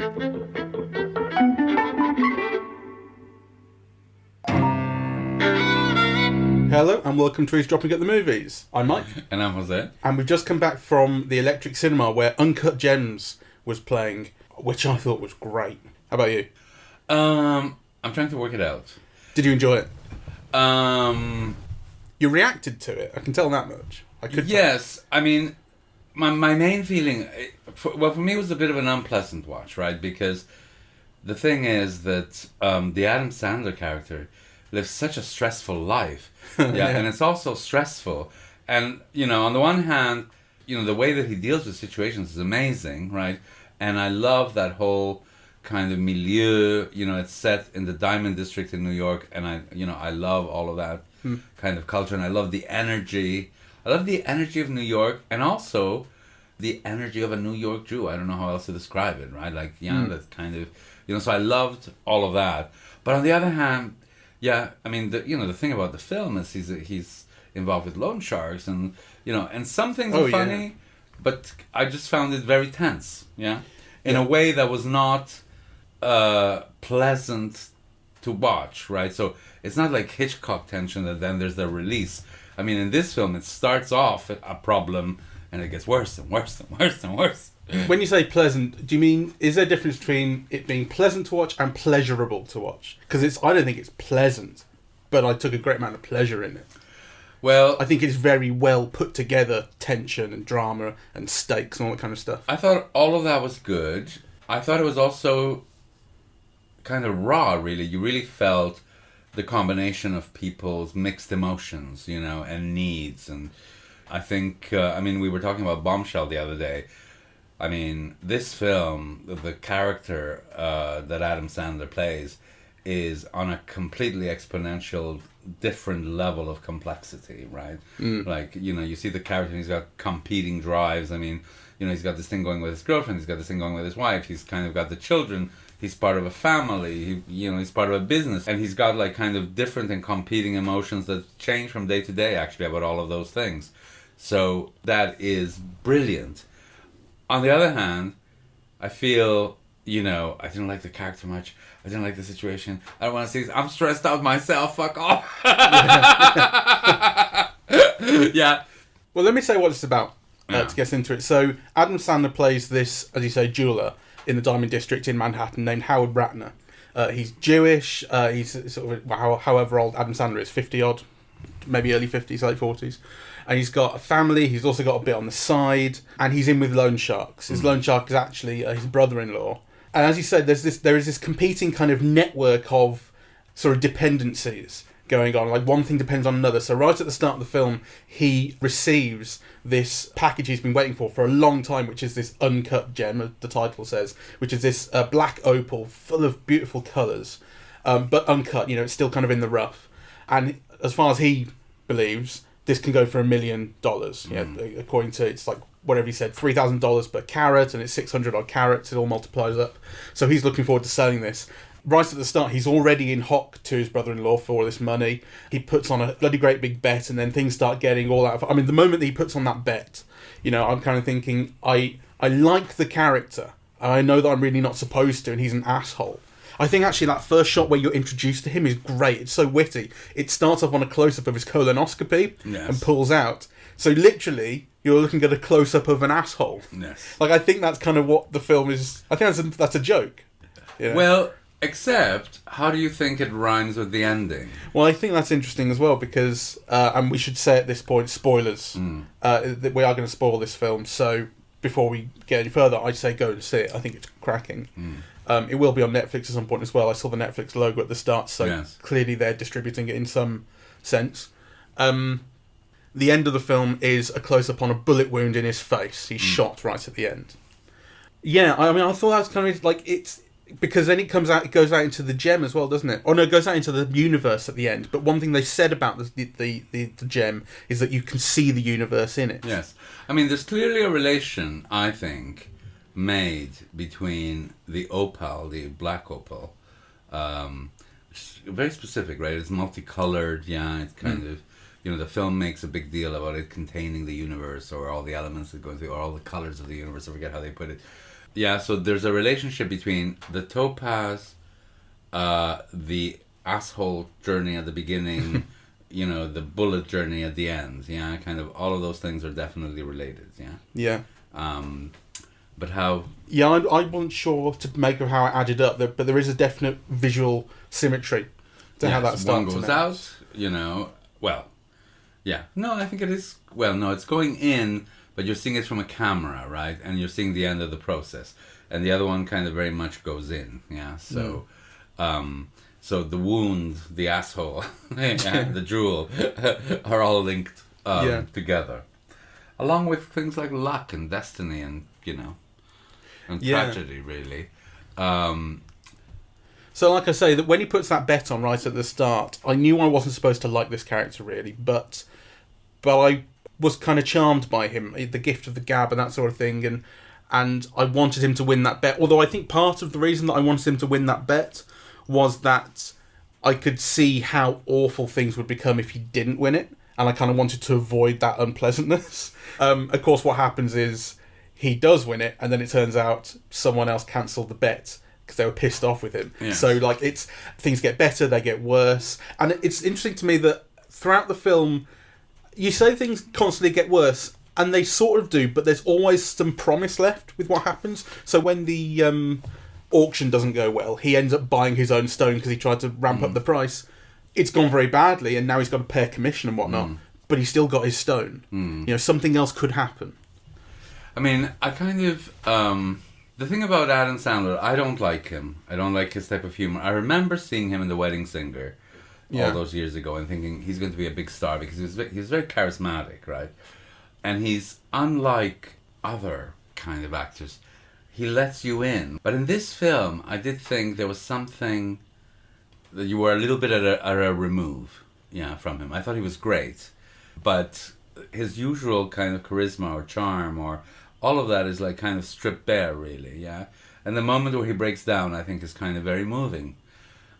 Hello and welcome to Eavesdropping at the Movies. I'm Mike. And I'm Jose. And we've just come back from the Electric Cinema where Uncut Gems was playing, which I thought was great. How about you? I'm trying to work it out. Did you enjoy it? You reacted to it, I can tell that much. Yes, I mean, my main feeling, for me it was a bit of an unpleasant watch, right? Because the thing is that the Adam Sandler character lives such a stressful life. Yeah, and it's also stressful. And, on the one hand, the way that he deals with situations is amazing, right? And I love that whole kind of milieu, it's set in the Diamond District in New York, and I love all of that kind of culture, and I love the energy. I love the energy of New York, and also the energy of a New York Jew. I don't know how else to describe it, right? Like, that's kind of, so I loved all of that. But on the other hand, yeah, I mean, the thing about the film is he's involved with loan sharks, and and some things are funny, but I just found it very tense, in a way that was not pleasant to watch, right? So it's not like Hitchcock tension that then there's the release. I mean, in this film, it starts off a problem and it gets worse and worse and worse and worse. When you say pleasant, do you mean, is there a difference between it being pleasant to watch and pleasurable to watch? Because I don't think it's pleasant, but I took a great amount of pleasure in it. Well, I think it's very well put together, tension and drama and stakes and all that kind of stuff. I thought all of that was good. I thought it was also kind of raw, really. You really felt the combination of people's mixed emotions, and needs. And I think, we were talking about Bombshell the other day. I mean, this film, the character that Adam Sandler plays is on a completely exponential, different level of complexity, right? Like, you see the character, he's got competing drives. I mean, he's got this thing going with his girlfriend, he's got this thing going with his wife, he's kind of got the children, he's part of a family, he's part of a business, and he's got like kind of different and competing emotions that change from day to day, actually, about all of those things. So that is brilliant. On the other hand, I feel, I didn't like the character much. I didn't like the situation. I don't want to see this. I'm stressed out myself. Fuck off. Yeah. Well, let me say what it's about to get into it. So, Adam Sandler plays this, as you say, jeweler in the Diamond District in Manhattan named Howard Ratner. He's Jewish. He's sort of, however old Adam Sandler is, 50-odd, maybe early 50s, late 40s. And he's got a family, he's also got a bit on the side, and he's in with loan sharks. His loan shark is actually his brother-in-law. And as you said, there is this competing kind of network of sort of dependencies going on. Like, one thing depends on another. So right at the start of the film, he receives this package he's been waiting for a long time, which is this Uncut Gem, as the title says, which is this black opal full of beautiful colours, but uncut, it's still kind of in the rough. And as far as he believes, this can go for $1 million. According to, it's like, whatever he said, $3,000 per carat, and it's 600 odd carats. It all multiplies up. So he's looking forward to selling this. Right at the start, he's already in hock to his brother-in-law for all this money. He puts on a bloody great big bet, and then things start getting all out of... I mean, the moment that he puts on that bet, I'm kind of thinking, I like the character. I know that I'm really not supposed to, and he's an asshole. I think actually that first shot where you're introduced to him is great. It's so witty. It starts off on a close-up of his colonoscopy and pulls out. So literally, you're looking at a close-up of an asshole. Yes. Like, I think that's kind of what the film is... I think that's a joke. Well, except, how do you think it rhymes with the ending? Well, I think that's interesting as well, because... and we should say at this point, spoilers. That we are going to spoil this film, so before we get any further, I'd say go and see it. I think it's cracking. It will be on Netflix at some point as well. I saw the Netflix logo at the start, so clearly they're distributing it in some sense. The end of the film is a close-up on a bullet wound in his face. He's shot right at the end. Yeah, I mean, I thought that was kind of like, it's... Because then it goes out into the gem as well, doesn't it? Oh no, it goes out into the universe at the end. But one thing they said about the gem is that you can see the universe in it. Yes. I mean, there's clearly a relation, I think, made between the opal, the black opal, which is very specific, right? It's multicolored, it's kind of, the film makes a big deal about it containing the universe, or all the elements that go through, or all the colors of the universe, I forget how they put it. Yeah, so there's a relationship between the topaz, the asshole journey at the beginning, the bullet journey at the end. Yeah, kind of all of those things are definitely related. Yeah. Yeah. But how? Yeah, I wasn't sure to make of how it added up, but there is a definite visual symmetry to how that starts. One goes out, well, yeah. No, I think it is, well, no, it's going in, but you're seeing it from a camera, right? And you're seeing the end of the process. And the other one kind of very much goes in, yeah? So, so the wound, the asshole, and the jewel are all linked together. Along with things like luck and destiny and, and tragedy, really. So, like I say, that when he puts that bet on right at the start, I knew I wasn't supposed to like this character really, but I was kind of charmed by him, the gift of the gab and that sort of thing, and I wanted him to win that bet. Although I think part of the reason that I wanted him to win that bet was that I could see how awful things would become if he didn't win it, and I kind of wanted to avoid that unpleasantness. Of course, what happens is he does win it, and then it turns out someone else cancelled the bet because they were pissed off with him. Yes. So, things get better, they get worse. And it's interesting to me that throughout the film, you say things constantly get worse, and they sort of do, but there's always some promise left with what happens. So when the auction doesn't go well, he ends up buying his own stone because he tried to ramp up the price. It's gone very badly, and now he's got to pay a commission and whatnot, but he's still got his stone. Something else could happen. I mean, I kind of... the thing about Adam Sandler, I don't like him. I don't like his type of humor. I remember seeing him in The Wedding Singer all those years ago and thinking he's going to be a big star because he's very charismatic, right? And he's unlike other kind of actors. He lets you in. But in this film, I did think there was something that you were a little bit at a remove from him. I thought he was great. But his usual kind of charisma or charm or all of that is kind of stripped bare, really, yeah? And the moment where he breaks down, I think, is kind of very moving.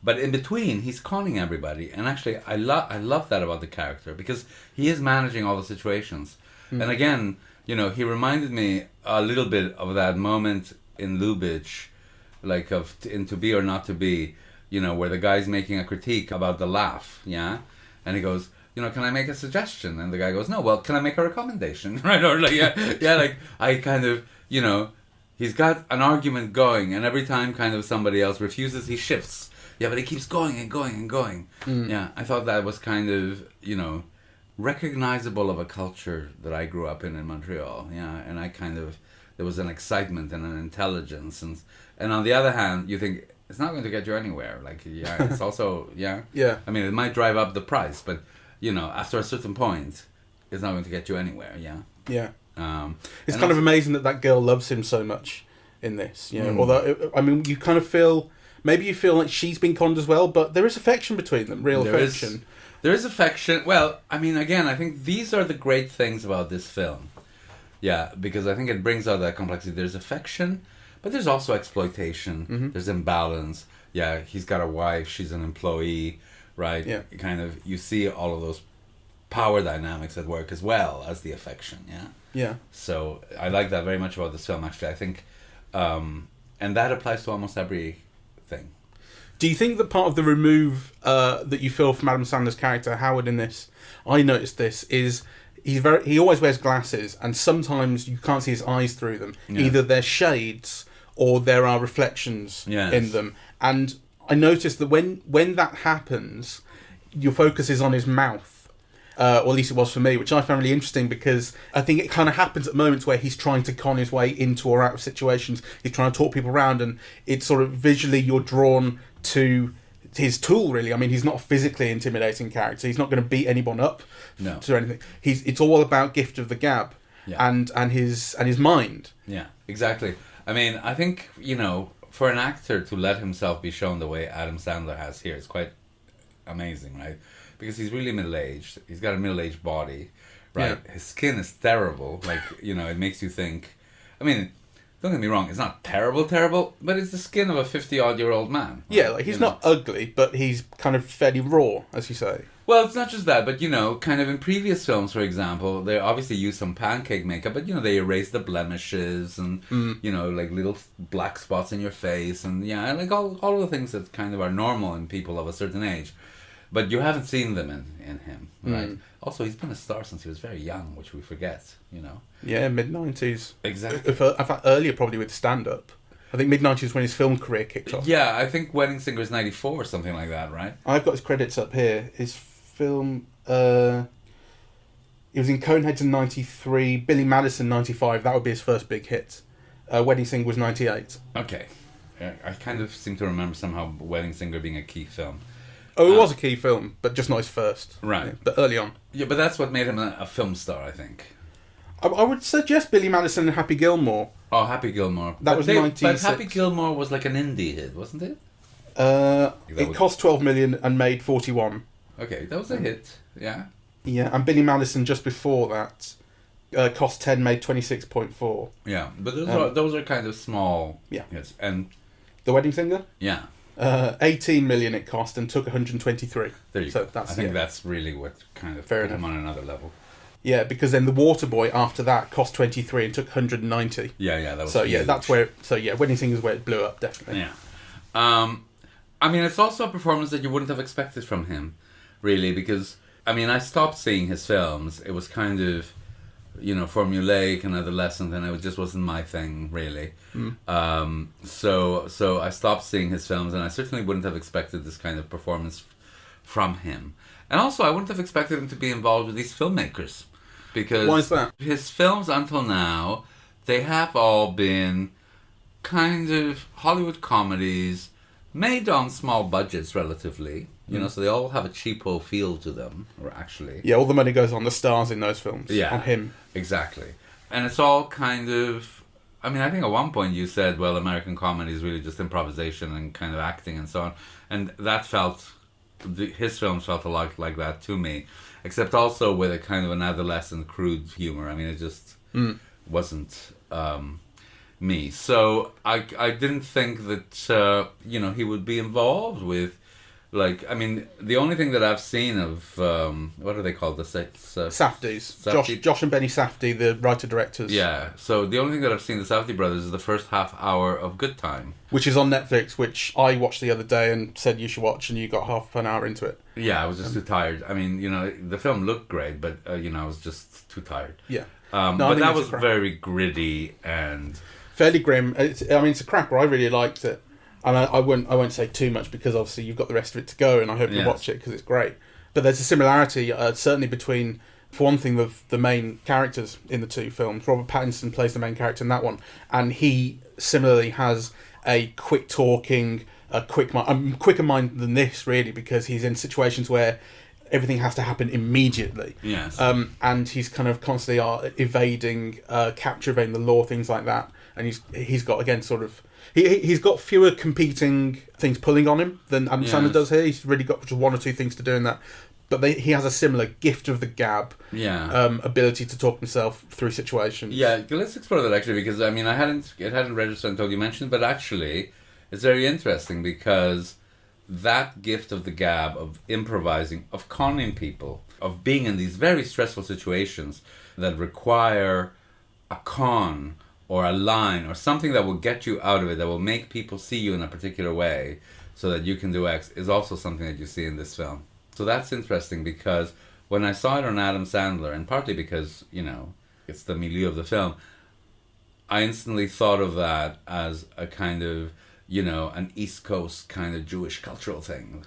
But in between, he's conning everybody. And actually, I love that about the character because he is managing all the situations. And again, he reminded me a little bit of that moment in Lubitsch, in To Be or Not to Be, where the guy's making a critique about the laugh, yeah? And he goes... can I make a suggestion? And the guy goes, no, well, can I make a recommendation? Right? Or I kind of, he's got an argument going, and every time kind of somebody else refuses, he shifts. Yeah, but he keeps going and going and going. Yeah, I thought that was kind of, recognizable of a culture that I grew up in Montreal. Yeah, and I kind of, there was an excitement and an intelligence. And on the other hand, you think, it's not going to get you anywhere. It's also, yeah. I mean, it might drive up the price, but... after a certain point, it's not going to get you anywhere, yeah? Yeah. It's kind of amazing that girl loves him so much in this, Although, you kind of feel... Maybe you feel like she's been conned as well, but there is affection between them, real affection. There is affection. Well, again, I think these are the great things about this film. Yeah, because I think it brings out that complexity. There's affection, but there's also exploitation. There's imbalance. Yeah, he's got a wife, she's an employee... Right? Yeah. Kind of, you see all of those power dynamics at work as well as the affection, yeah? Yeah. So, I like that very much about this film, actually. I think, and that applies to almost everything. Do you think that part of the remove that you feel from Adam Sandler's character, Howard, in this, I noticed this, is he always wears glasses, and sometimes you can't see his eyes through them. Yes. Either they're shades, or there are reflections in them. And... I noticed that when that happens, your focus is on his mouth, or at least it was for me, which I found really interesting because I think it kind of happens at moments where he's trying to con his way into or out of situations. He's trying to talk people around, and it's sort of visually you're drawn to his tool, really. I mean, he's not a physically intimidating character. He's not going to beat anyone up to anything. It's all about gift of the gab and his mind. Yeah, exactly. I mean, I think, for an actor to let himself be shown the way Adam Sandler has here is quite amazing, right? Because he's really middle-aged. He's got a middle-aged body, right? Yeah. His skin is terrible. It makes you think... I mean, don't get me wrong, it's not terrible, but it's the skin of a 50-odd-year-old man. Right? Yeah, he's not ugly, but he's kind of fairly raw, as you say. Well, it's not just that, but, kind of in previous films, for example, they obviously use some pancake makeup, but, they erase the blemishes and, like little black spots in your face and, like all the things that kind of are normal in people of a certain age. But you haven't seen them in him, right? Also, he's been a star since he was very young, which we forget, Yeah, mid-90s. Exactly. In fact, earlier probably with stand-up. I think mid-90s when his film career kicked off. Yeah, I think Wedding Singer is 94 or something like that, right? I've got his credits up here. His film... he was in Coneheads in 93, Billy Madison 95. That would be his first big hit. Wedding Singer was 98. Okay. I kind of seem to remember somehow Wedding Singer being a key film. Oh, it was a key film, but just not his first. Right. Yeah, but early on. Yeah, but that's what made him a film star, I think. I would suggest Billy Madison and Happy Gilmore. Oh, Happy Gilmore. That was 96. But Happy Gilmore was like an indie hit, wasn't it? It cost 12 million and made 41. Okay, that was a hit, yeah. Yeah, and Billy Madison just before that cost 10, made 26.4. Yeah, but those are kind of small hits. And The Wedding Singer? Yeah. 18 million it cost and took 123. There you go. I think that's really what kind of put him on another level. Yeah, because then The Waterboy after that cost 23 and took 190. Yeah, that was so. huge. Yeah, that's where. So yeah, Wedding Singer is where it blew up, definitely. Yeah, I mean, it's also a performance that you wouldn't have expected from him, really, because I stopped seeing his films. It was kind of, formulaic and adolescent, and it just wasn't my thing, really. So I stopped seeing his films, and I certainly wouldn't have expected this kind of performance from him. And also, I wouldn't have expected him to be involved with these filmmakers. Because why is that? His films until now, they have all been kind of Hollywood comedies made on small budgets relatively. So they all have a cheapo feel to them, or actually. Yeah, all the money goes on the stars in those films. Yeah. On him. Exactly. And it's all kind of... I think at one point you said, well, American comedy is really just improvisation and kind of acting and so on. And that felt... his films felt a lot like that to me. Except also with a kind of an adolescent, crude humor. It just wasn't me. So I didn't think that, he would be involved with... the only thing that I've seen of, what are they called? Safdies. Josh and Benny Safdie, the writer-directors. Yeah, so the only thing that I've seen the Safdie brothers is the first half hour of Good Time. Which is on Netflix, which I watched the other day and said you should watch, and you got half an hour into it. Yeah, I was just too tired. The film looked great, but, I was just too tired. Yeah. But that was very gritty and... fairly grim. It's a cracker. I really liked it. And I won't say too much because obviously you've got the rest of it to go, and I hope you watch it because it's great. But there's a similarity, certainly between, for one thing, the main characters in the two films. Robert Pattinson plays the main character in that one, and he similarly has a quick-talking, quicker mind than this, really, because he's in situations where everything has to happen immediately. Yes. And he's kind of constantly evading, evading the law, things like that. And he's got, again, sort of... He's got fewer competing things pulling on him than Adam Sandler does here. He's really got just one or two things to do in that. But he has a similar gift of the gab, ability to talk himself through situations. Yeah, let's explore that actually, because it hadn't registered until you mentioned, but actually it's very interesting because that gift of the gab, of improvising, of conning people, of being in these very stressful situations that require a con or a line or something that will get you out of it, that will make people see you in a particular way so that you can do X, is also something that you see in this film. So that's interesting because when I saw it on Adam Sandler, and partly because, it's the milieu of the film, I instantly thought of that as a kind of, an East Coast kind of Jewish cultural thing,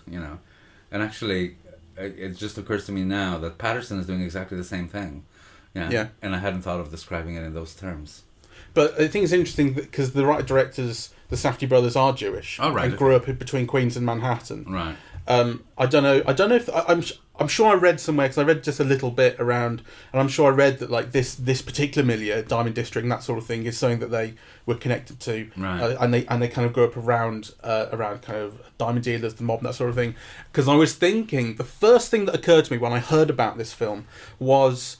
And actually, it just occurs to me now that Patterson is doing exactly the same thing. Yeah. And I hadn't thought of describing it in those terms. But I think it's interesting because the writer-directors, the Safdie brothers, are Jewish. Oh, right. And grew up between Queens and Manhattan. Right. I don't know if... I'm sure I read somewhere, because I read just a little bit around, and I'm sure I read that like this particular milieu, Diamond District and that sort of thing, is something that they were connected to. Right. And they kind of grew up around kind of diamond dealers, the mob, and that sort of thing. Because I was thinking, the first thing that occurred to me when I heard about this film was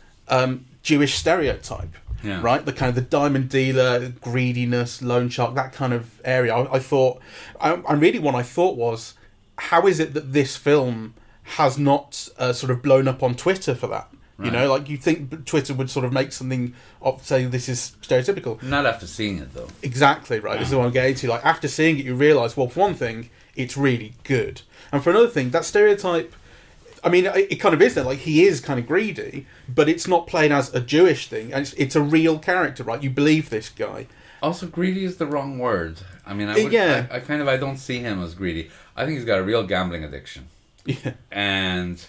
Jewish stereotype. Yeah. Right, the kind of the diamond dealer, greediness, loan shark, that kind of area. I thought, and really what I thought was, how is it that this film has not sort of blown up on Twitter for that. Right. You know, like you think Twitter would sort of make something of, say, this is stereotypical. Not after seeing it, though. Exactly, right. This is what I'm getting to. Like, after seeing it, you realise, well, for one thing, it's really good. And for another thing, that stereotype, I mean, it kind of is there. Like, he is kind of greedy, but it's not played as a Jewish thing. And it's a real character, right? You believe this guy. Also, greedy is the wrong word. I mean, I don't see him as greedy. I think he's got a real gambling addiction. Yeah. And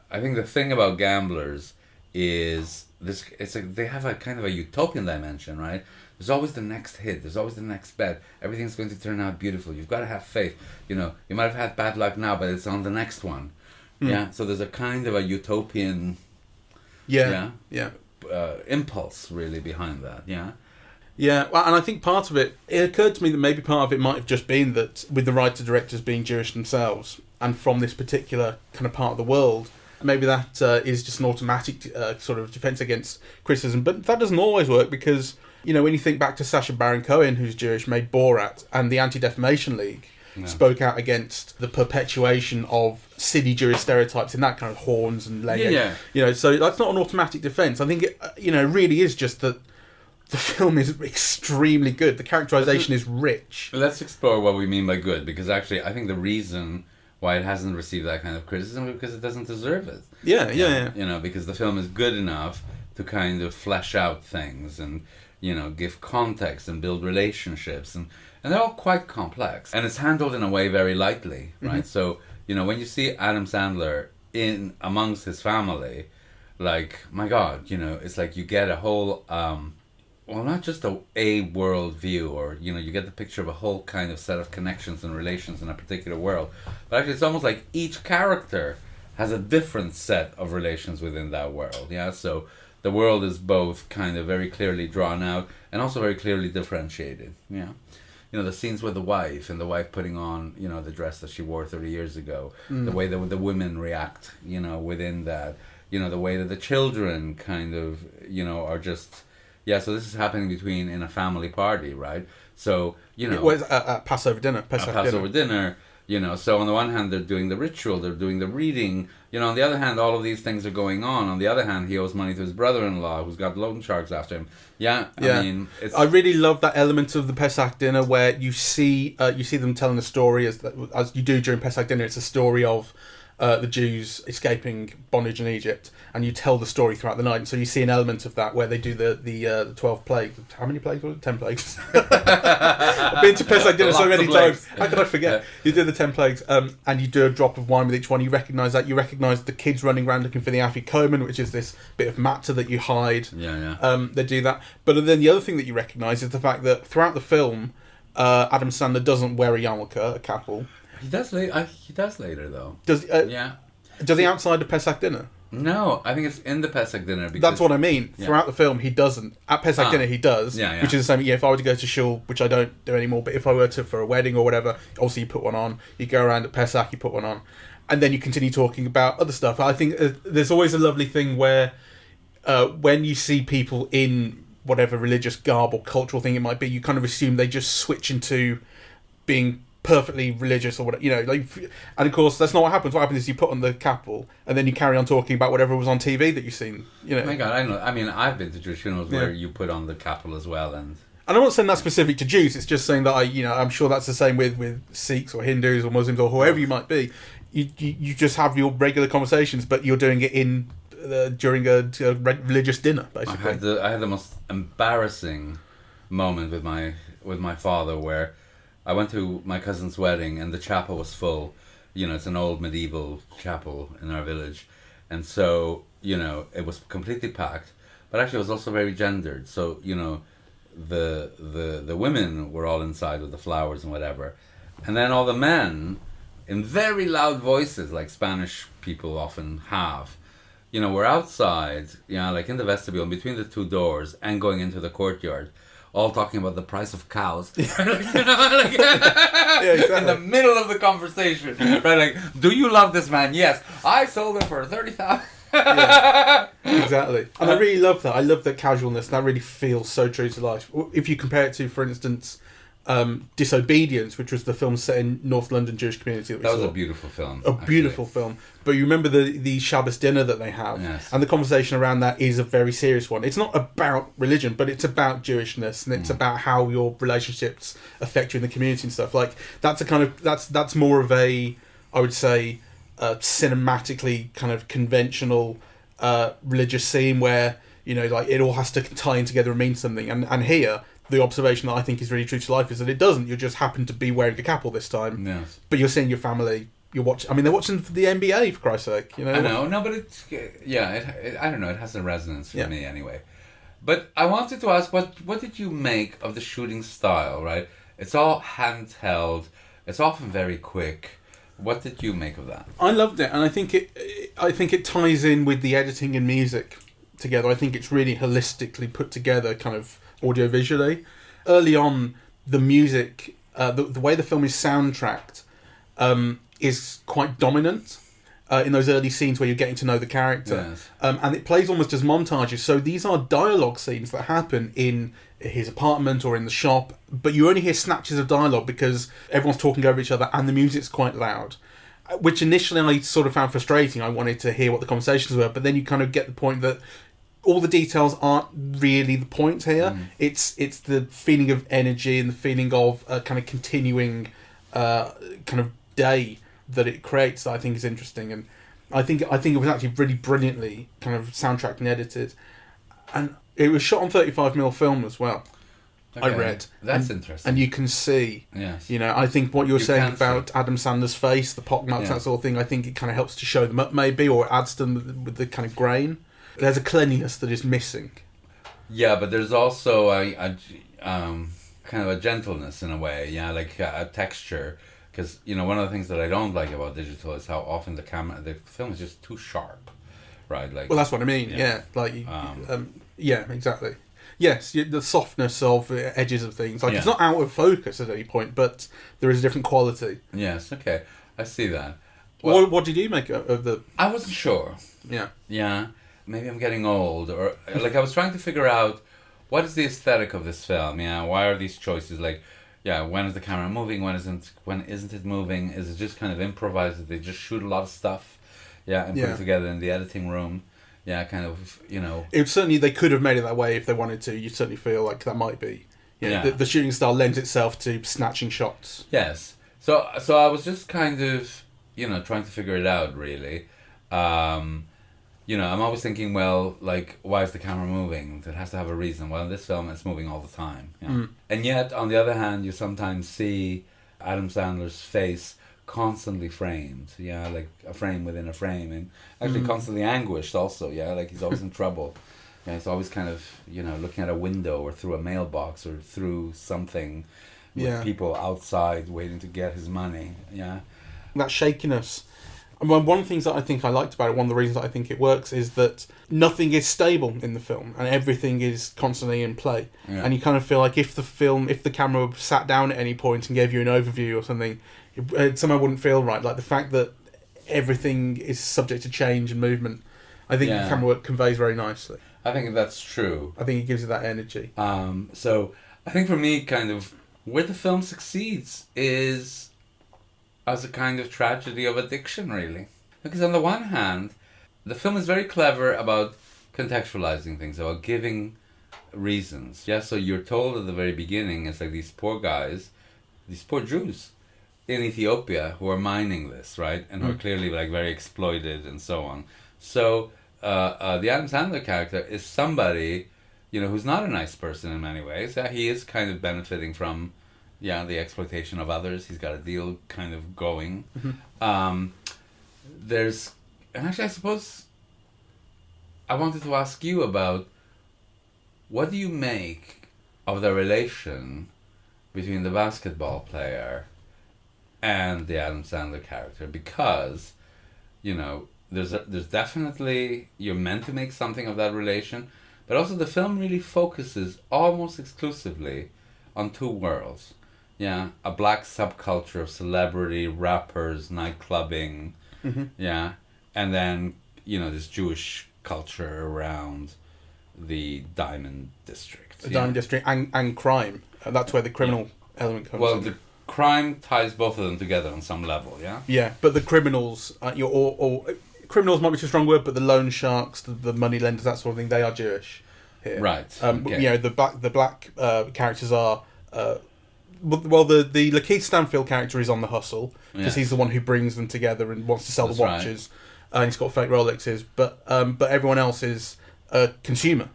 I think the thing about gamblers is this: they have a kind of a utopian dimension, right? There's always the next hit. There's always the next bet. Everything's going to turn out beautiful. You've got to have faith. You know, you might have had bad luck now, but it's on the next one. Yeah. So there's a kind of a utopian, impulse really behind that. Yeah. Yeah, well, and I think part of it occurred to me that maybe part of it might have just been that with the writer-directors being Jewish themselves and from this particular kind of part of the world, maybe that is just an automatic sort of defense against criticism. But that doesn't always work because, you know, when you think back to Sacha Baron Cohen, who's Jewish, made Borat, and the Anti-Defamation League spoke out against the perpetuation of silly Jewish stereotypes in that kind of horns and legs. Yeah. You know, so that's not an automatic defense. I think it, really is just that the film is extremely good. The characterization is rich. Let's explore what we mean by good, because actually I think the reason why it hasn't received that kind of criticism is because it doesn't deserve it. Yeah. You know, because the film is good enough to kind of flesh out things and, you know, give context and build relationships. And they're all quite complex. And it's handled in a way very lightly, right? Mm-hmm. So, you know, when you see Adam Sandler in amongst his family, like, my God, you know, it's like you get a whole... well, not just a world view, or, you know, you get the picture of a whole kind of set of connections and relations in a particular world. But actually, it's almost like each character has a different set of relations within that world. Yeah, so the world is both kind of very clearly drawn out and also very clearly differentiated. Yeah, you know, the scenes with the wife and the wife putting on, you know, the dress that she wore 30 years ago, the way that the women react, you know, within that, you know, the way that the children kind of, you know, are just... Yeah, so this is happening in a family party, right? So, you know... Well, at Passover dinner. Passover dinner, you know. So on the one hand, they're doing the ritual, they're doing the reading. You know, on the other hand, all of these things are going on. On the other hand, he owes money to his brother-in-law, who's got loan sharks after him. Yeah, I mean... I really love that element of the Pesach dinner where you see them telling a story, as you do during Pesach dinner. It's a story of... the Jews escaping bondage in Egypt, and you tell the story throughout the night. And so you see an element of that where they do the 12 plagues. How many plagues was it? 10 plagues. I've been to Pesach dinner so many times. How could I forget? Yeah. You do the 10 plagues, and you do a drop of wine with each one. You recognise that. You recognise the kids running around looking for the afikomen, which is this bit of matzah that you hide. Yeah. They do that. But then the other thing that you recognise is the fact that throughout the film, Adam Sandler doesn't wear a yarmulke, a kapul. He does later, though. Does he outside of Pesach dinner? No, I think it's in the Pesach dinner. Because, that's what I mean. Throughout the film, he doesn't. At Pesach dinner, he does. Yeah. Which is the same. Yeah, if I were to go to shul, which I don't do anymore, but if I were to for a wedding or whatever, obviously you put one on. You go around at Pesach, you put one on, and then you continue talking about other stuff. I think there's always a lovely thing where when you see people in whatever religious garb or cultural thing it might be, you kind of assume they just switch into being perfectly religious or whatever, you know, like, and of course that's not what happens. What happens is you put on the kapul and then you carry on talking about whatever was on TV that you've seen, you know. Oh my God, I know. I mean, I've been to Jewish funerals where you put on the kapul as well, and I'm not saying that's specific to Jews. It's just saying that I'm sure that's the same with Sikhs or Hindus or Muslims or whoever you might be. You just have your regular conversations, but you're doing it in during a religious dinner, basically. I had the most embarrassing moment with my father where I went to my cousin's wedding and the chapel was full. You know, it's an old medieval chapel in our village. And so, you know, it was completely packed. But actually it was also very gendered. So, you know, the women were all inside with the flowers and whatever. And then all the men, in very loud voices, like Spanish people often have, you know, were outside, you know, like in the vestibule, between the two doors and going into the courtyard. All talking about the price of cows. You know, like, exactly. In the middle of the conversation. Right, like, do you love this man? Yes. I sold him for 30,000. Yeah, exactly. And I really love that. I love that casualness. That really feels so true to life. If you compare it to, for instance, Disobedience, which was the film set in North London Jewish community. That was a beautiful film. Beautiful film. But you remember the Shabbos dinner that they have, yes. and the conversation around that is a very serious one. It's not about religion, but it's about Jewishness, and it's about how your relationships affect you in the community and stuff. Like that's a kind of that's more of a, I would say, cinematically kind of conventional religious scene where, you know, like it all has to tie in together and mean something. And here, the observation that I think is really true to life is that it doesn't. You just happen to be wearing a cap all this time, yes. But you're seeing your family. You're watching. I mean, they're watching the NBA, for Christ's sake. You know. I know, no, but it's I don't know. It has a resonance for me anyway. But I wanted to ask, what did you make of the shooting style? Right, it's all handheld. It's often very quick. What did you make of that? I loved it, and I think it ties in with the editing and music together. I think it's really holistically put together, kind of audio visually. Early on, the music, the way the film is soundtracked, is quite dominant in those early scenes where you're getting to know the character. Yes. And it plays almost as montages. So these are dialogue scenes that happen in his apartment or in the shop, but you only hear snatches of dialogue because everyone's talking over each other and the music's quite loud. Which initially I sort of found frustrating. I wanted to hear what the conversations were, but then you kind of get the point that all the details aren't really the point here. It's the feeling of energy and the feeling of a kind of continuing kind of day that it creates that I think is interesting. And I think it was actually really brilliantly kind of soundtracked and edited. And it was shot on 35mm film as well. Okay. I read. That's interesting. And you can see, yes. You know, I think what you were saying about Adam Sandler's face, the pockmarks, that sort of thing, I think it kind of helps to show them up maybe, or it adds to them with the kind of grain. There's a cleanliness that is missing. Yeah, but there's also a kind of a gentleness in a way, like a texture. Because, you know, one of the things that I don't like about digital is how often the film is just too sharp, right? Like, well, that's what I mean. Yeah, like, yeah, exactly. Yes, the softness of edges of things. Like, it's not out of focus at any point, but there is a different quality. Yes, okay, I see that. Well, what did you make of the? I wasn't sure. Yeah. Maybe I'm getting old, or like I was trying to figure out what is the aesthetic of this film. Why are these choices like? When is the camera moving? When isn't it moving? Is it just kind of improvised? Did they just shoot a lot of stuff? And put it together in the editing room? Kind of, you know. It certainly, they could have made it that way if they wanted to. You certainly feel like that might be. The shooting style lends itself to snatching shots. Yes. So I was just kind of, trying to figure it out, really. I'm always thinking, well, like, why is the camera moving? It has to have a reason. Well, in this film, it's moving all the time. And yet, on the other hand, you sometimes see Adam Sandler's face constantly framed. Like a frame within a frame. And actually constantly anguished also. Like he's always in trouble. He's always kind of, looking at a window or through a mailbox or through something with people outside waiting to get his money. That shakiness. And one of the things that I think I liked about it, one of the reasons that I think it works, is that nothing is stable in the film and everything is constantly in play. And you kind of feel like if the camera sat down at any point and gave you an overview or something, it somehow wouldn't feel right. Like the fact that everything is subject to change and movement, I think the camera work conveys very nicely. I think that's true. I think it gives you that energy. So I think for me, kind of, where the film succeeds is as a kind of tragedy of addiction, really. Because on the one hand, the film is very clever about contextualizing things, about giving reasons. So you're told at the very beginning, it's like these poor guys, these poor Jews in Ethiopia who are mining this, right? And who are clearly like very exploited and so on. So the Adam Sandler character is somebody, who's not a nice person in many ways. He is kind of benefiting from the exploitation of others. He's got a deal kind of going. And actually I suppose I wanted to ask you about, what do you make of the relation between the basketball player and the Adam Sandler character? Because, there's definitely, you're meant to make something of that relation, but also the film really focuses almost exclusively on two worlds. A black subculture of celebrity, rappers, nightclubbing, and then, this Jewish culture around the Diamond District. The Diamond District and crime. That's where the criminal element comes Well, in. the crime ties both of them together on some level, yeah? Yeah, but the criminals, or criminals might be too strong word, but the loan sharks, the money lenders, that sort of thing, they are Jewish here. Right. Okay. You know, the black characters are. Well, the Lakeith Stanfield character is on the hustle because he's the one who brings them together and wants to sell the watches, and he's got fake Rolexes. But everyone else is a consumer.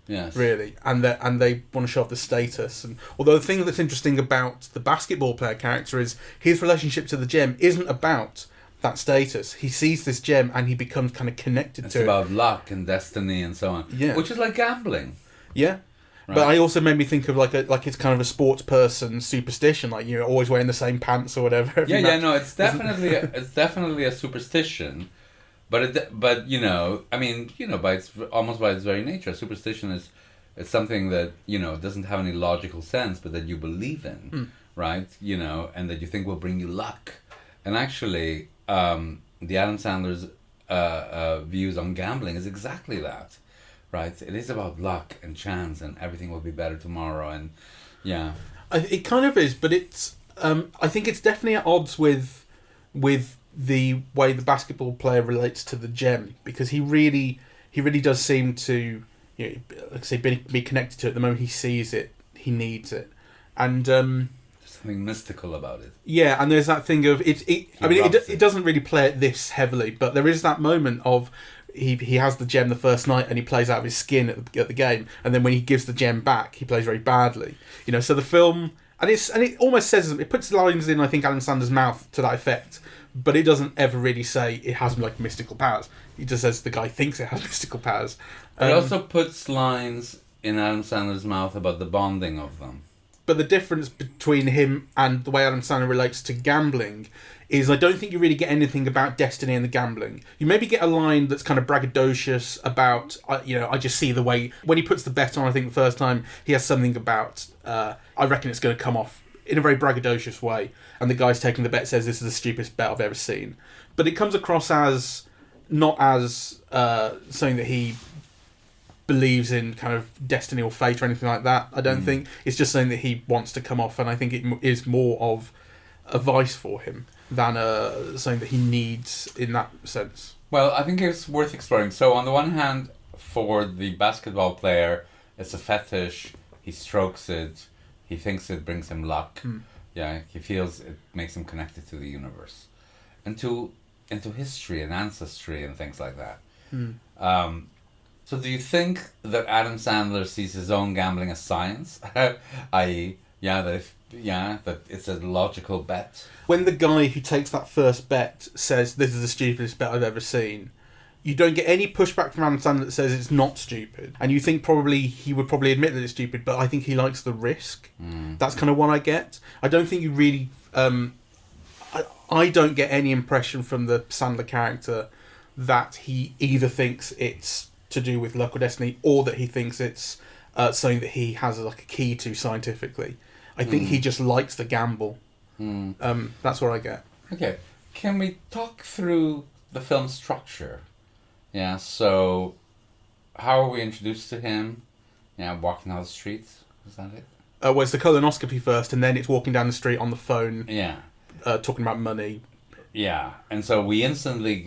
Yes. Really, and they want to show off the status. And although the thing that's interesting about the basketball player character is his relationship to the gem isn't about that status. He sees this gem and he becomes kind of connected to it. It's about luck and destiny and so on. Yeah, which is like gambling. Yeah. Right. But I also made me think of like it's kind of a sports person superstition, like you're always wearing the same pants or whatever. No, it's definitely a superstition. But you know, I mean, you know, by its very nature, superstition is something that, you know, doesn't have any logical sense, but that you believe in, right? You know, and that you think will bring you luck. And actually, the Adam Sandler's views on gambling is exactly that, right? It is about luck and chance, and everything will be better tomorrow, and yeah. It kind of is, but it's. I think it's definitely at odds with the way the basketball player relates to the gem, because he really does seem to, you know, like I say, be connected to it. The moment he sees it, he needs it, and there's something mystical about it. Yeah, and there's that thing of it. I mean, it doesn't really play it this heavily, but there is that moment of he has the gem the first night and he plays out of his skin at the game, and then when he gives the gem back, he plays very badly. You know, so the film and it almost says, it puts lines in, I think, Adam Sandler's mouth to that effect. But it doesn't ever really say it has like mystical powers. It just says the guy thinks it has mystical powers. It also puts lines in Adam Sandler's mouth about the bonding of them. But the difference between him and the way Adam Sandler relates to gambling is I don't think you really get anything about destiny and the gambling. You maybe get a line that's kind of braggadocious about, you know, I just see the way... When he puts the bet on, I think the first time, he has something about, I reckon it's going to come off in a very braggadocious way, and the guy's taking the bet says this is the stupidest bet I've ever seen. But it comes across as not as something that he believes in kind of destiny or fate or anything like that. I don't think. It's just something that he wants to come off, and I think it is more of a vice for him than something that he needs in that sense. Well, I think it's worth exploring. So on the one hand, for the basketball player, it's a fetish. He strokes it. He thinks it brings him luck. Yeah, he feels it makes him connected to the universe, and into history and ancestry and things like that. So do you think that Adam Sandler sees his own gambling as science? I.e., that it's a logical bet. When the guy who takes that first bet says, this is the stupidest bet I've ever seen, you don't get any pushback from Adam Sandler that says it's not stupid. And you think probably he would probably admit that it's stupid, but I think he likes the risk. That's kind of what I get. I don't think you really... I don't get any impression from the Sandler character that he either thinks it's to do with luck or destiny, or that he thinks it's something that he has like a key to scientifically. I think he just likes the gamble. That's what I get. Okay. Can we talk through the film structure? Yeah, so how are we introduced to him? Yeah, walking down the streets. Is that it? Well, it's the colonoscopy first, and then it's walking down the street on the phone. Yeah. Talking about money. Yeah, and so we instantly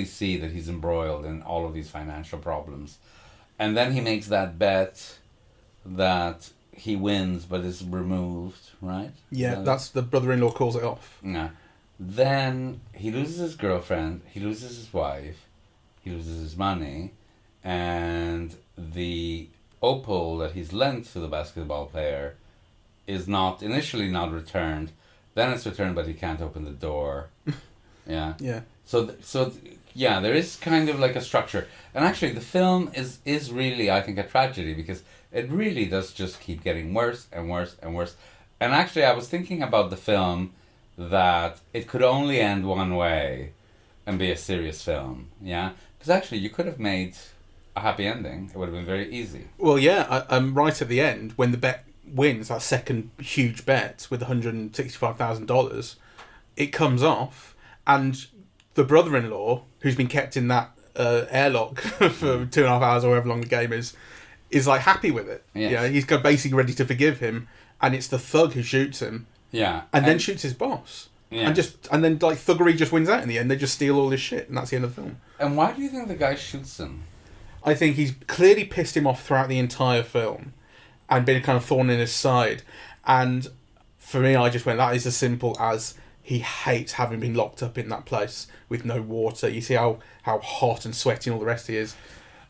see that he's embroiled in all of these financial problems. And then he makes that bet that he wins but is removed, right? Yeah, that's the brother-in-law calls it off. Yeah. Then he loses his girlfriend, he loses his wife, he loses his money, and the opal that he's lent to the basketball player is initially not returned. Then it's returned, but he can't open the door. Yeah. Yeah. So there is kind of like a structure, and actually the film is really, I think, a tragedy, because it really does just keep getting worse and worse and worse. And actually, I was thinking about the film that it could only end one way and be a serious film. Yeah, because actually you could have made a happy ending. It would have been very easy. Well, yeah, right at the end when the bet wins, that second huge bet with $165,000, it comes off, and the brother-in-law, who's been kept in that airlock for 2.5 hours or however long the game is like happy with it. Yes. Yeah, he's basically ready to forgive him, and it's the thug who shoots him. Yeah. And then shoots his boss. Yeah. And then like thuggery just wins out in the end. They just steal all his shit, and that's the end of the film. And why do you think the guy shoots him? I think he's clearly pissed him off throughout the entire film, and been a kind of thorn in his side. And for me, I just went, that is as simple as he hates having been locked up in that place with no water. You see how hot and sweaty and all the rest he is.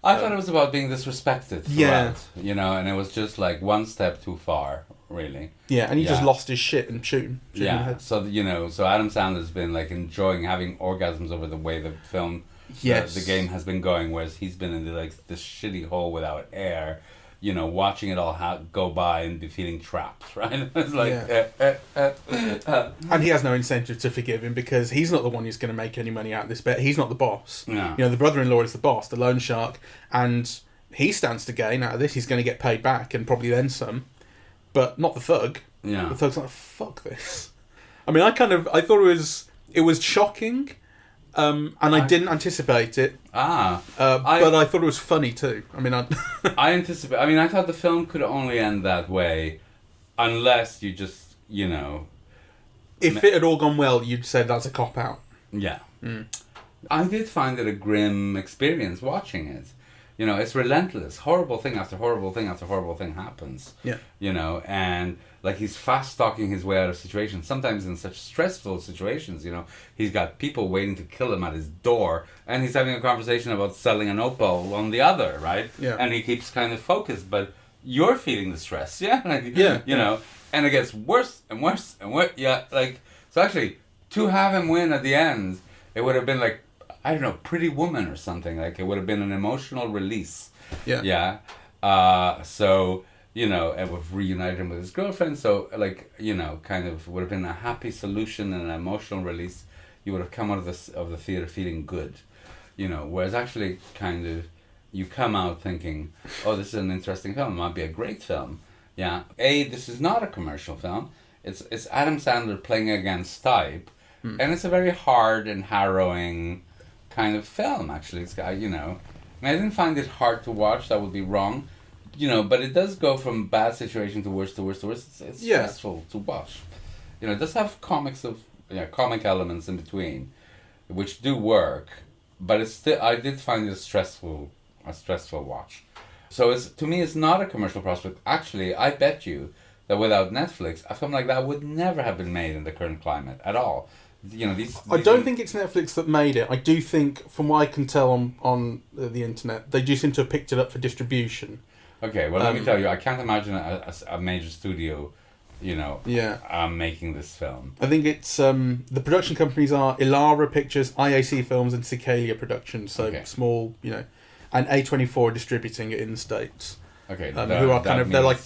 I thought it was about being disrespected throughout, Yeah. you know, and it was just like one step too far, really. Yeah, and he just lost his shit and shoot him in the Yeah, head. so, you know, so Adam Sandler's been like enjoying having orgasms over the way the film, Yes. the game has been going, whereas he's been in this shitty hole without air, you know, watching it all go by and be feeling trapped, right? It's like, And he has no incentive to forgive him because he's not the one who's going to make any money out of this bet. He's not the boss. Yeah. You know, the brother-in-law is the boss, the loan shark, and he stands to gain out of this. He's going to get paid back and probably then some, but not the thug. Yeah. The thug's like, fuck this. I mean, I thought it was shocking, and I didn't anticipate it. But I thought it was funny too. I mean, I thought the film could only end that way unless you just, you know... If it had all gone well, you'd say that's a cop-out. Yeah. I did find it a grim experience watching it. You know, it's relentless. Horrible thing after horrible thing after horrible thing happens. Yeah. You know, and like he's fast-stalking his way out of situations, sometimes in such stressful situations, you know. He's got people waiting to kill him at his door, and he's having a conversation about selling an opal on the other, right? Yeah. And he keeps kind of focused, but you're feeling the stress, yeah? Like, Yeah. You know, and it gets worse and worse and worse. Yeah, like, so actually, to have him win at the end, it would have been like, I don't know, Pretty Woman or something. Like, it would have been an emotional release. Yeah. Yeah. So, you know, it would have reunited him with his girlfriend. So, like, you know, kind of would have been a happy solution and an emotional release. You would have come out of the theater feeling good. You know, whereas actually kind of you come out thinking, oh, this is an interesting film. It might be a great film. Yeah. This is not a commercial film. It's Adam Sandler playing against type. And it's a very hard and harrowing kind of film, actually. It's got, you know, I didn't find it hard to watch. That would be wrong, you know. But it does go from bad situation to worse to worse to worse. It's stressful to watch. You know, it does have comic elements in between, which do work. But it's still, I did find it a stressful watch. So to me, it's not a commercial prospect. Actually, I bet you that without Netflix, a film like that would never have been made in the current climate at all. You know, these I don't think it's Netflix that made it. I do think, from what I can tell on the internet, they do seem to have picked it up for distribution. Okay, well, let me tell you, I can't imagine a major studio, you know, making this film. I think it's the production companies are Ilara Pictures, IAC Films, and Cicalia Productions. So small, you know, and A24 distributing it in the States. Okay, who are kind of they're like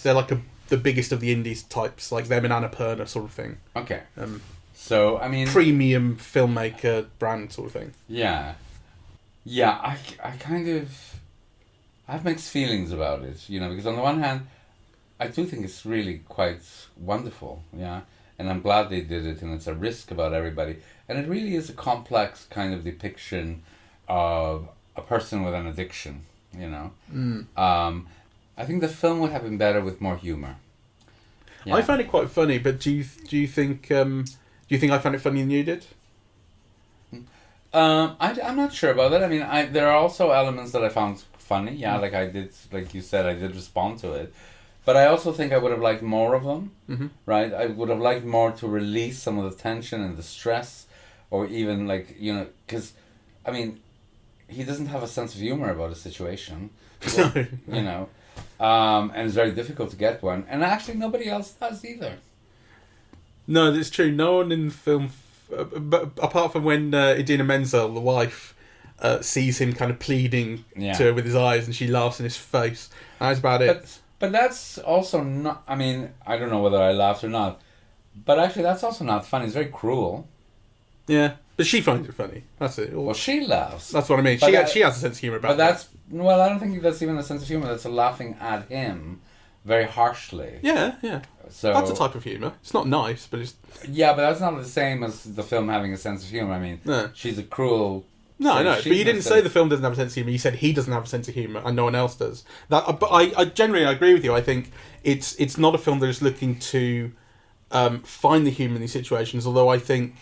the biggest of the indies types, like them and Annapurna sort of thing. Okay. So, I mean... Premium filmmaker brand sort of thing. Yeah. Yeah, I kind of... I have mixed feelings about it, you know, because on the one hand, I do think it's really quite wonderful, yeah, and I'm glad they did it, and it's a risk about everybody, and it really is a complex kind of depiction of a person with an addiction, you know. I think the film would have been better with more humor. Yeah. I found it quite funny, but do you think I found it funnier than you did? I'm not sure about that. I mean, there are also elements that I found funny. Yeah, like you said, I did respond to it. But I also think I would have liked more of them, right? I would have liked more to release some of the tension and the stress, or even like, you know, because, I mean, he doesn't have a sense of humor about a situation, you know, and it's very difficult to get one. And actually nobody else does either. No, that's true. No one in the film, but apart from when Idina Menzel, the wife, sees him kind of pleading to her with his eyes, and she laughs in his face. That's about it. But that's also not... I mean, I don't know whether I laughed or not. But actually, that's also not funny. It's very cruel. Yeah, but she finds it funny. That's it. Well, she laughs. That's what I mean. She has a sense of humour about it. But that's... Well, I don't think that's even a sense of humour. That's a laughing at him very harshly. Yeah, yeah. So that's a type of humour. It's not nice, but it's... Yeah, but that's not the same as the film having a sense of humour. I mean, she's a cruel No, So I know, she but you didn't must say have- the film doesn't have a sense of humour. You said he doesn't have a sense of humour, and no one else does. But I generally agree with you. I think it's not a film that is looking to find the humour in these situations. Although I think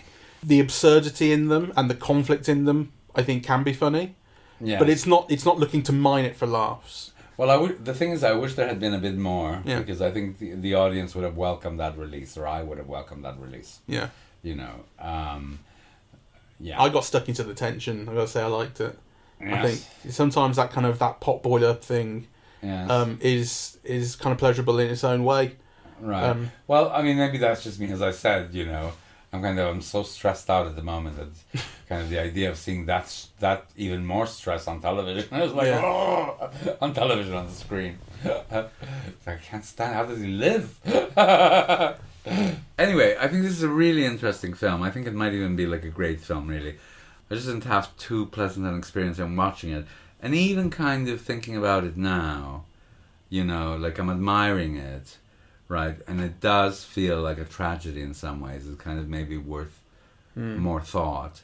the absurdity in them and the conflict in them, I think, can be funny. Yeah. But it's not looking to mine it for laughs. Well, the thing is, I wish there had been a bit more, Yeah. because I think the audience would have welcomed that release, or I would have welcomed that release. Yeah. You know, yeah. I got stuck into the tension. I gotta say, I liked it. Yes. I think sometimes that kind of that pot boiler thing Yes. is kind of pleasurable in its own way. Right. Well, I mean, maybe that's just me. As I said, you know, I'm so stressed out at the moment that kind of the idea of seeing that even more stress on television. I was like, Yeah. oh, on television on the screen. I can't stand. How does he live? Anyway, I think this is a really interesting film. I think it might even be like a great film, really. I just didn't have too pleasant an experience in watching it, and even kind of thinking about it now. You know, like I'm admiring it. Right, and it does feel like a tragedy in some ways. It's kind of maybe worth more thought.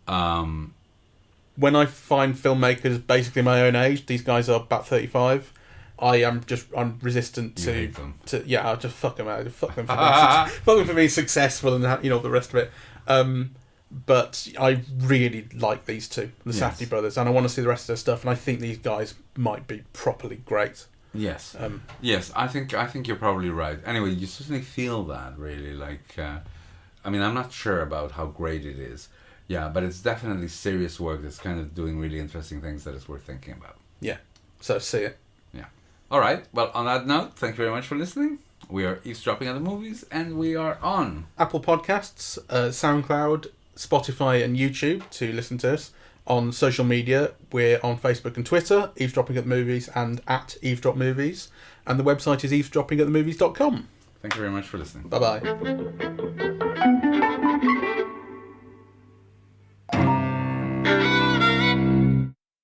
When I find filmmakers basically my own age, these guys are about 35. I'm resistant You to hate them. I'll just fuck them out. Fuck them for being successful and you know the rest of it. But I really like these two, the Yes. Safdie brothers, and I want to see the rest of their stuff. And I think these guys might be properly great. Yes, yes, I think you're probably right. Anyway, you certainly feel that, really. Like, I mean, I'm not sure about how great it is. Yeah, but it's definitely serious work that's kind of doing really interesting things that it's worth thinking about. Yeah, so see it. Yeah. All right. Well, on that note, thank you very much for listening. We are eavesdropping at the movies, and we are on Apple Podcasts, SoundCloud, Spotify, and YouTube to listen to us. On social media, we're on Facebook and Twitter, Eavesdropping at the Movies and at Eavesdrop Movies. And the website is eavesdroppingatthemovies.com. Thank you very much for listening. Bye-bye.